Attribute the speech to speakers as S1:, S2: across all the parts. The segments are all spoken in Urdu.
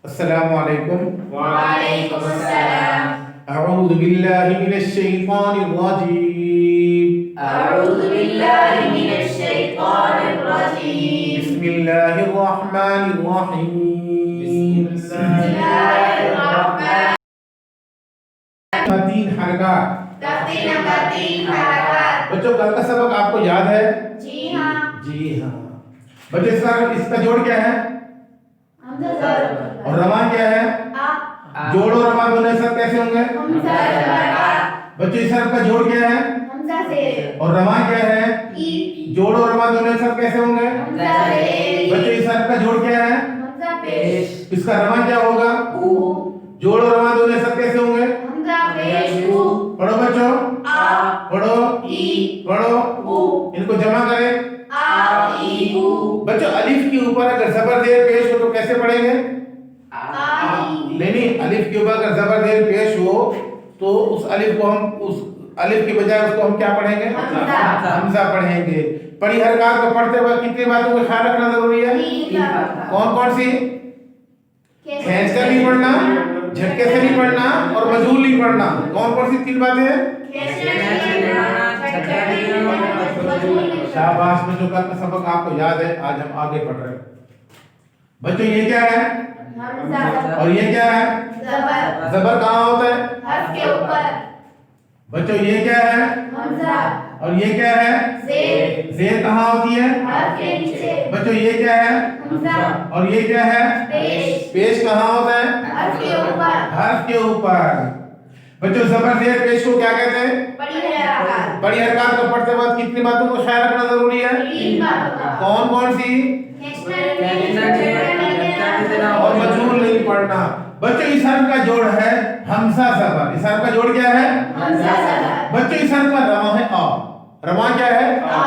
S1: السلام علیکم.
S2: وعلیکم السلام.
S1: اعوذ باللہ من الشیطان الرجیم.
S2: اعوذ باللہ من الشیطان الرجیم.
S1: بسم اللہ الرحمن الرحیم.
S2: بسم اللہ الرحمن.
S1: تین حرکات.
S2: تختی نمبر 3 حرکات.
S1: بچوں کل کا سبق آپ کو یاد ہے؟
S2: جی ہاں.
S1: جی ہاں. بچوں اس کا جوڑ کیا ہے؟
S2: حمزہ زبر.
S1: اور رواں کیا ہے؟ جوڑ اور رواں دونوں سب کیسے ہوں گے؟
S2: حمزہ زبر آ.
S1: بچوں اس حرف کا جوڑ کیا ہے؟
S2: حمزہ زیر.
S1: اور رواں کیا ہے؟
S2: ای.
S1: جوڑ اور رواں دونوں سب کیسے ہوں گے؟
S2: حمزہ زیر.
S1: بچوں اس حرف کا جوڑ کیا ہے؟
S2: حمزہ پیش.
S1: اس کا رواں کیا ہوگا؟
S2: او.
S1: جوڑ اور رواں دونوں سب کیسے ہوں گے؟
S2: حمزہ پیش او.
S1: پڑھو بچوں.
S2: آ.
S1: پڑھو.
S2: ای.
S1: پڑھو.
S2: او.
S1: ان کو جمع کریں.
S2: آ ای او.
S1: بچوں الف کے اوپر اگر زبر زیر پیش ہو تو کیسے پڑھیں گے؟ نہیں الف کے اوپر اگر زبر زیر پیش ہو تو اس الف کو ہم اس الف کے بجائے اس کو ہم کیا پڑھیں گے؟ حمزہ پڑھیں گے. پڑھی حرکات کو پڑھتے وقت کتنی باتوں کا خیال رکھنا ضروری ہے؟ کون کون سی؟ کھینچ کر نہیں پڑھنا، جھٹکے سے نہیں پڑھنا اور مجھول نہیں پڑھنا. کون کون سی تین باتیں ہیں؟ شاباش بچوں کا سبق آپ کو یاد ہے. آج ہم آگے پڑھ رہے ہیں. بچوں یہ کیا ہے اور یہ کیا ہے؟ زبر کہاں ہوتا ہے؟
S2: حرف کے اوپر.
S1: بچوں یہ کیا ہے
S2: حمزہ.
S1: اور یہ کیا ہے؟
S2: زیر.
S1: زیر کہاں ہوتی ہے؟
S2: حرف کے نیچے.
S1: بچوں یہ کیا ہے؟
S2: حمزہ.
S1: اور یہ کیا ہے؟
S2: پیش.
S1: پیش کہاں ہوتا ہے؟
S2: حرف کے اوپر.
S1: حرف کے اوپر. بچوں زبر زیر پیش کو کیا کہتے ہیں؟
S2: بڑی حرکات.
S1: بڑی حرکات کو پڑھتے وقت کتنی باتوں کو خیال رکھنا ضروری ہے؟
S2: 3 باتوں کا.
S1: کون کون سی؟
S2: کھینچنا
S1: اور مجھول نہیں پڑھنا. بچوں اس حرف کا جوڑ ہے حمزہ زبر. اس حرف کا جوڑ کیا ہے؟
S2: حمزہ زبر.
S1: بچوں اس حرف کا رواں ہے آ. رواں کیا ہے؟
S2: آ.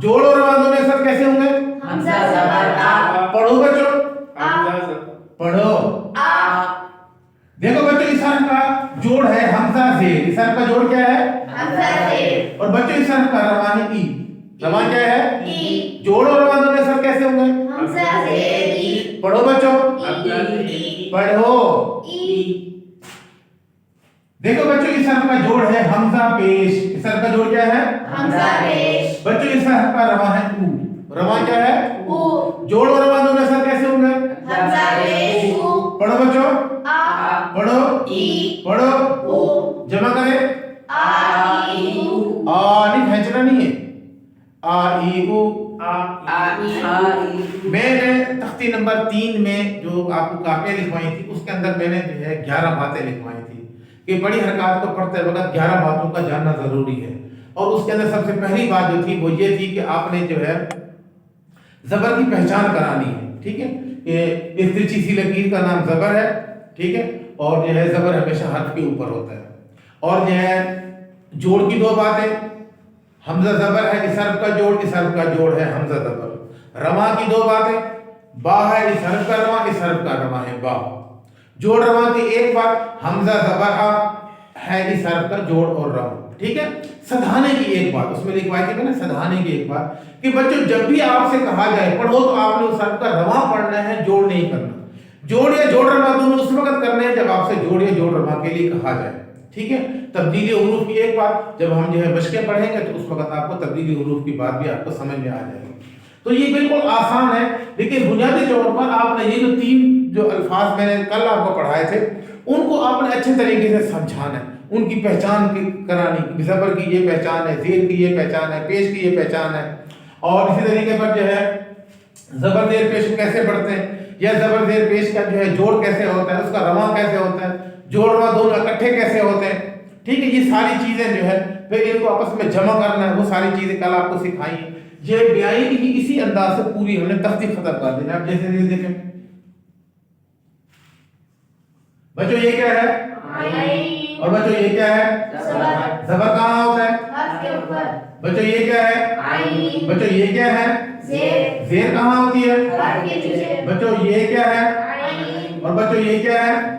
S1: جوڑ اور رواں دونوں سب کیسے ہوں گے؟
S2: حمزہ زبر آ.
S1: پڑھو بچوں.
S2: آ.
S1: پڑھو.
S2: آ.
S1: دیکھو بچوں اس حرف کا جوڑ ہے حمزہ زیر. اس حرف کا جوڑ کیا ہے؟
S2: حمزہ زیر.
S1: اور بچوں اس حرف کا رواں ہے ای. رواں کیا ہے؟
S2: ای.
S1: جوڑ اور رواں دونوں سب کیسے ہوں گے؟
S2: حمزہ زیر ای.
S1: پڑھو بچوں.
S2: ای.
S1: پڑھو.
S2: ای.
S1: دیکھو بچوں اس حرف کا جوڑ ہے حمزہ پیش. اس حرف کا جوڑ کیا ہے؟
S2: حمزہ پیش.
S1: بچوں اس حرف کا رواں ہے او. رواں کیا ہے؟
S2: او.
S1: جوڑ اور رواں دونوں سب کیسے ہوں گے؟
S2: حمزہ پیش او.
S1: پڑھو بچوں.
S2: آ.
S1: پڑھو.
S2: ای.
S1: پڑھو.
S2: او.
S1: جمع کریں.
S2: آ ای او.
S1: آ نہیں کھینچنا نہیں ہے. آ ای او. میں نے تختی نمبر 3 میں جو آپ کو کاپیاں لکھوائی تھی اس کے اندر میں نے جو ہے 11 باتیں لکھوائی تھی کہ بڑی حرکات کو پڑھتے وقت 11 باتوں کا جاننا ضروری ہے. اور اس کے اندر سب سے پہلی بات جو تھی وہ یہ تھی کہ آپ نے جو ہے زبر کی پہچان کرانی ہے. ٹھیک ہے کہ اس ترچھی سی لکیر کا نام زبر ہے. ٹھیک ہے اور جو ہے زبر ہمیشہ حرف کے اوپر ہوتا ہے. اور جو ہے جوڑ کی 2 باتیں. حمزہ زبر ہے اس حرف کا جوڑ. اس حرف کا جوڑ ہے حمزہ زبر. رواں کی 2 باتیں. با ہے اس حرف کا رواں. اس حرف کا رواں ہے با. جوڑ رواں کی 1 بات. حمزہ زبر ہے اس حرف کا جوڑ اور رواں. ٹھیک ہے. سدھانے کی 1 بات اس میں لکھوائی تھی میں نے. سدھانے کی 1 بات کہ بچوں جب بھی آپ سے کہا جائے پڑھو تو آپ نے اس حرف کا رواں پڑھنا ہے, جوڑ نہیں کرنا. جوڑ یا جوڑ رواں دونوں اس وقت کرنے ہیں جب آپ سے جوڑ یا جوڑ رواں کے لیے کہا جائے. ٹھیک ہے. تبدیلی حروف کی 1 بات. جب ہم جو ہے مشقیں پڑھیں گے تو اس وقت آپ کو تبدیلی حروف کی بات بھی آپ کو سمجھ میں آ جائے گی. تو یہ بالکل آسان ہے لیکن بنیادی طور پر آپ نے یہ جو 3 جو الفاظ میں نے کل آپ کو پڑھائے تھے ان کو آپ نے اچھے طریقے سے سمجھانا ہے. ان کی پہچان کرانی. زبر کی یہ پہچان ہے, زیر کی یہ پہچان ہے, پیش کی یہ پہچان ہے. اور اسی طریقے پر جو ہے زبر زیر پیش کیسے پڑھتے ہیں یا زبر زیر پیش کا جو ہے جوڑ کیسے ہوتا ہے, اس کا رواں کیسے ہوتا ہے, جوڑ رواں دونوں اکٹھے کیسے ہوتے ہیں. ٹھیک ہے. یہ ساری چیزیں جو ہے پھر ان کو آپس میں جمع کرنا ہے. وہ ساری چیزیں کل آپ کو سکھائی ہیں. یہ بیائی کی اسی انداز سے پوری ہم نے تختی ختم کر دی. آپ جیسے یہ دیکھیں بچوں یہ کیا ہے اور بچوں یہ کیا ہے؟ زبر کہاں ہوتا ہے؟
S2: حرف کے اوپر.
S1: بچوں یہ کیا ہے؟ بچوں یہ کیا ہے؟ زیر کہاں ہوتی ہے؟
S2: حرف کے نیچے.
S1: بچوں یہ کیا ہے؟ اور بچوں یہ کیا ہے؟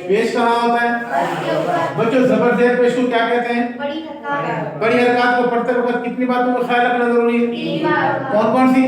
S1: پیش کہاں ہوتا ہے؟
S2: حرف کے اوپر.
S1: بچوں زبر زیر پیش کو کیا کہتے ہیں؟
S2: بڑی حرکات.
S1: بڑی حرکات کو پڑھتے وقت کتنی باتوں کا خیال رکھنا ضروری ہے؟
S2: 3 باتوں کا.
S1: کون کون سی؟